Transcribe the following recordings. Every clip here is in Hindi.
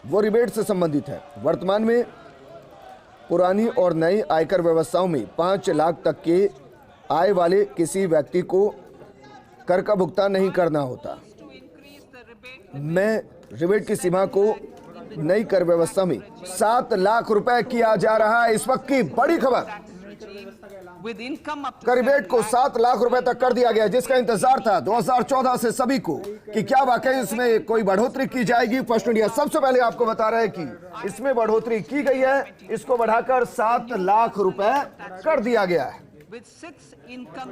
वो रिबेट से संबंधित है। वर्तमान में पुरानी और नई आयकर व्यवस्थाओं में 5 लाख तक के आय वाले किसी व्यक्ति को कर का भुगतान नहीं करना होता। मैं रिबेट की सीमा को नई कर व्यवस्था में 7 लाख रुपए किया जा रहा है। इस वक्त की बड़ी खबर, कर रिबेट को 7 लाख रुपए तक कर दिया गया, जिसका इंतजार था 2014 से सभी को कि क्या वाकई इसमें कोई बढ़ोतरी की जाएगी। फर्स्ट इंडिया सबसे पहले आपको बता रहा है कि इसमें बढ़ोतरी की गई है, इसको बढ़ाकर 7 लाख रुपए कर दिया गया है।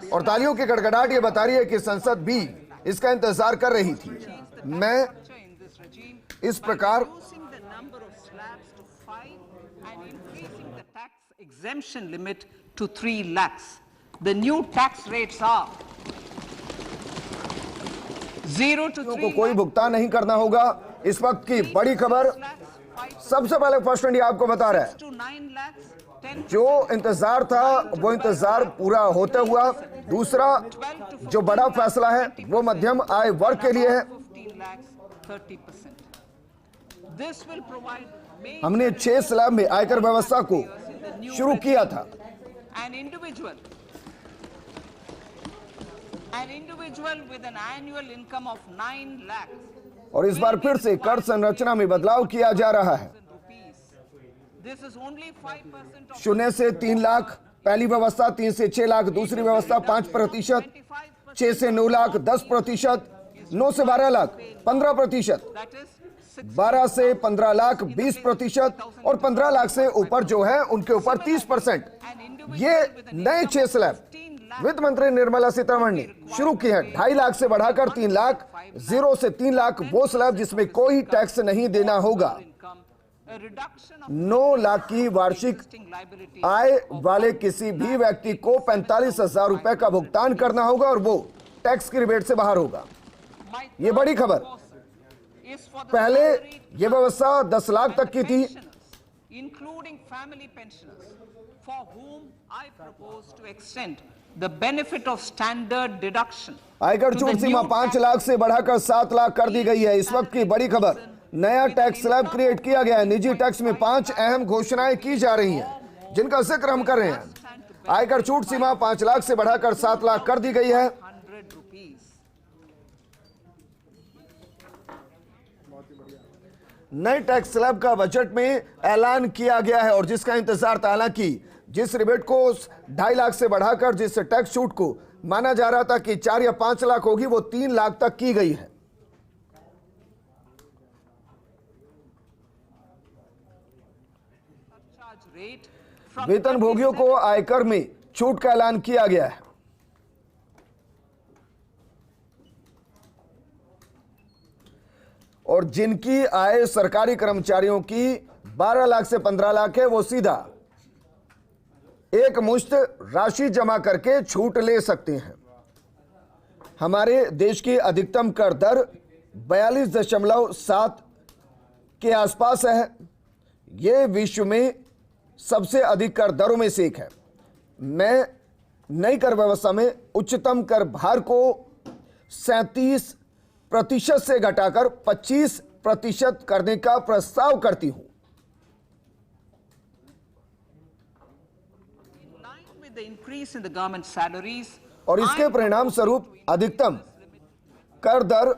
और तालियों की गड़गड़ाहट ये बता रही है कि संसद भी इसका इंतजार कर रही थी। मैं इस प्रकार exemption limit to 3 lakhs. The new tax rates are 0 to 3 को कोई भुगतान नहीं करना होगा। इस वक्त की बड़ी खबर सबसे पहले फर्स्ट इंडिया आपको बता रहा है। जो इंतजार था वो इंतजार पूरा होते हुआ दूसरा जो बड़ा फैसला है वो मध्यम आय वर्ग के लिए है। हमने 6 स्लैब में आयकर व्यवस्था को शुरू किया था। An individual with an annual income of 9 lakhs और इस बार फिर से कर संरचना में बदलाव किया जा रहा है। This is only 5% of 0 से 3 लाख पहली व्यवस्था, 3 से 6 लाख दूसरी व्यवस्था, 5%, 6 से 9 लाख 10%, 9 से 12 लाख 15%, 12 से 15 लाख 20% और 15 लाख से ऊपर जो है उनके ऊपर 30%। ये नए 6 स्लैब वित्त मंत्री निर्मला सीतारमण ने शुरू किए हैं। 2.5 लाख से बढ़ाकर 3 लाख, 0 से 3 लाख वो स्लैब जिसमें कोई टैक्स नहीं देना होगा। 9 लाख की वार्षिक आय वाले किसी भी व्यक्ति को 45,000 रुपए का भुगतान करना होगा और वो टैक्स की रिबेट से बाहर होगा। ये बड़ी खबर। पहले ये व्यवस्था 10 लाख तक की थी। including family pensioners for whom I propose to extend the benefit of standard deduction। आयकर छूट सीमा 5 लाख से बढ़ाकर 7 लाख कर दी गई है। इस वक्त की बड़ी खबर, नया टैक्स स्लैब क्रिएट किया गया है। निजी टैक्स में 5 अहम घोषणाएं की जा रही हैं जिनका जिक्र हम कर रहे हैं। आयकर छूट सीमा 5 लाख से बढ़ाकर 7 लाख कर दी गई है। नए टैक्स स्लैब का बजट में ऐलान किया गया है और जिसका इंतजार था। हालांकि जिस रिबेट को 2.5 लाख से बढ़ाकर जिस टैक्स छूट को माना जा रहा था कि 4 या 5 लाख होगी, वो 3 लाख तक की गई है। वेतन भोगियों को आयकर में छूट का ऐलान किया गया है। और जिनकी आय सरकारी कर्मचारियों की 12 लाख से 15 लाख है, वो सीधा एक मुश्त राशि जमा करके छूट ले सकते हैं। हमारे देश की अधिकतम कर दर 42.7 के आसपास है। यह विश्व में सबसे अधिक कर दरों में से एक है। मैं नई कर व्यवस्था में उच्चतम कर भार को 37% से घटाकर 25% करने का प्रस्ताव करती हूं। और इसके परिणाम स्वरूप अधिकतम कर दर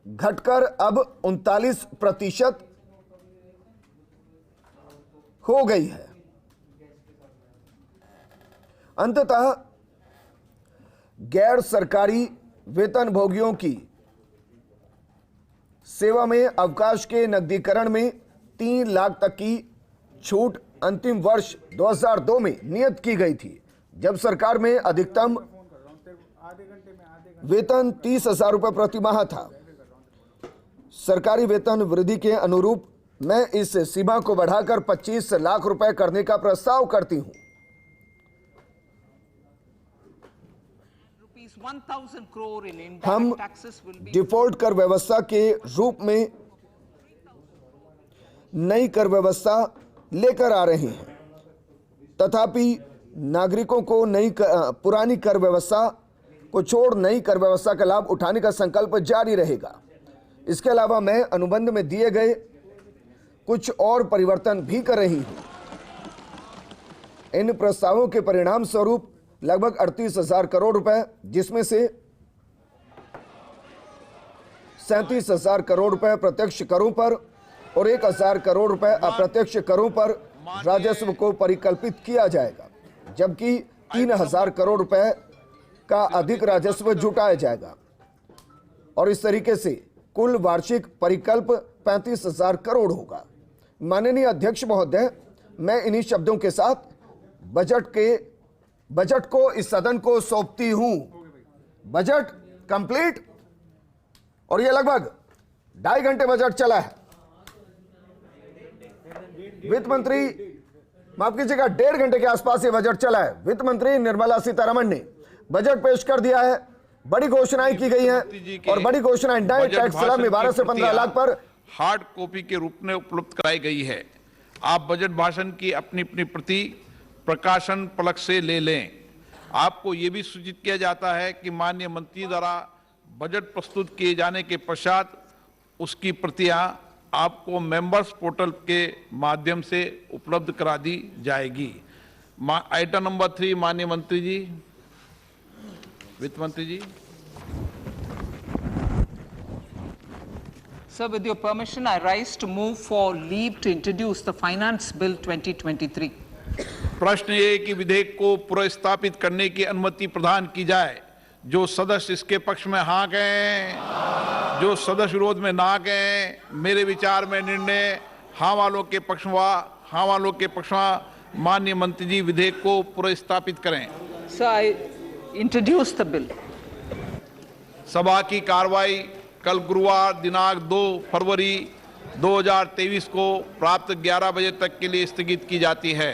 घटकर अब 39% हो गई है। अंततः गैर सरकारी वेतन भोगियों की सेवा में अवकाश के नकदीकरण में 3 लाख तक की छूट अंतिम वर्ष 2002 में नियत की गई थी, जब सरकार में अधिकतम वेतन 30,000 रुपये प्रति माह था। सरकारी वेतन वृद्धि के अनुरूप मैं इस सीमा को बढ़ाकर 25 लाख रुपए करने का प्रस्ताव करती हूं। हम डिफॉल्ट कर व्यवस्था के रूप में नई कर व्यवस्था लेकर आ रहे हैं, तथापि नागरिकों को पुरानी कर व्यवस्था को छोड़ नई कर व्यवस्था का लाभ उठाने का संकल्प जारी रहेगा। इसके अलावा मैं अनुबंध में दिए गए कुछ और परिवर्तन भी कर रही हूं। इन प्रस्तावों के परिणाम स्वरूप लगभग 38,000 करोड़ रुपए, जिसमें से 37,000 करोड़ रुपए प्रत्यक्ष करों पर और 1,000 करोड़ रुपए अप्रत्यक्ष करों पर राजस्व को परिकल्पित किया जाएगा, जबकि 3,000 करोड़ रुपए का अधिक राजस्व जुटाया जाएगा और इस तरीके से कुल वार्षिक परिकल्प 35,000 करोड़ होगा। माननीय अध्यक्ष महोदय, मैं इन्हीं शब्दों के साथ बजट को इस सदन को सौंपती हूं। Budget complete. और यह लगभग 2.5 घंटे बजट चला है। वित्त मंत्री, माफ कीजिएगा, 1.5 घंटे के आसपास ये बजट चला है। वित्त मंत्री निर्मला सीतारमण ने बजट पेश कर दिया है। बड़ी घोषणाएं की गई हैं और बड़ी घोषणाएं नए टैक्स स्लैब में 12 से 15 लाख पर हार्ड कॉपी के रूप में उपलब्ध कराई गई है। आप बजट भाषण की अपनी अपनी प्रति प्रकाशन पलक से ले लें। आपको यह भी सूचित किया जाता है कि माननीय मंत्री द्वारा बजट प्रस्तुत किए जाने के पश्चात उसकी प्रतियां आपको मेंबर्स पोर्टल के माध्यम से उपलब्ध करा दी जाएगी। आइटम नंबर 3, माननीय मंत्री जी, वित्त मंत्री जी। Sir, with your permission, I rise to move for leave to introduce the Finance Bill 2023. प्रश्न ये कि विधेयक को पुनर्स्थापित करने की अनुमति प्रदान की जाए। जो सदस्य इसके पक्ष में हाँ कहें, जो सदस्य विरोध में ना कहें। मेरे विचार में निर्णय हाँ वालों के पक्ष में, हाँ वालों के पक्ष में। माननीय मंत्री जी विधेयक को पुनर्स्थापित करें। Sir, I introduce the bill. सभा की कार्रवाई कल गुरुवार दिनांक 2 फरवरी 2023 को प्राप्त 11 बजे तक के लिए स्थगित की जाती है।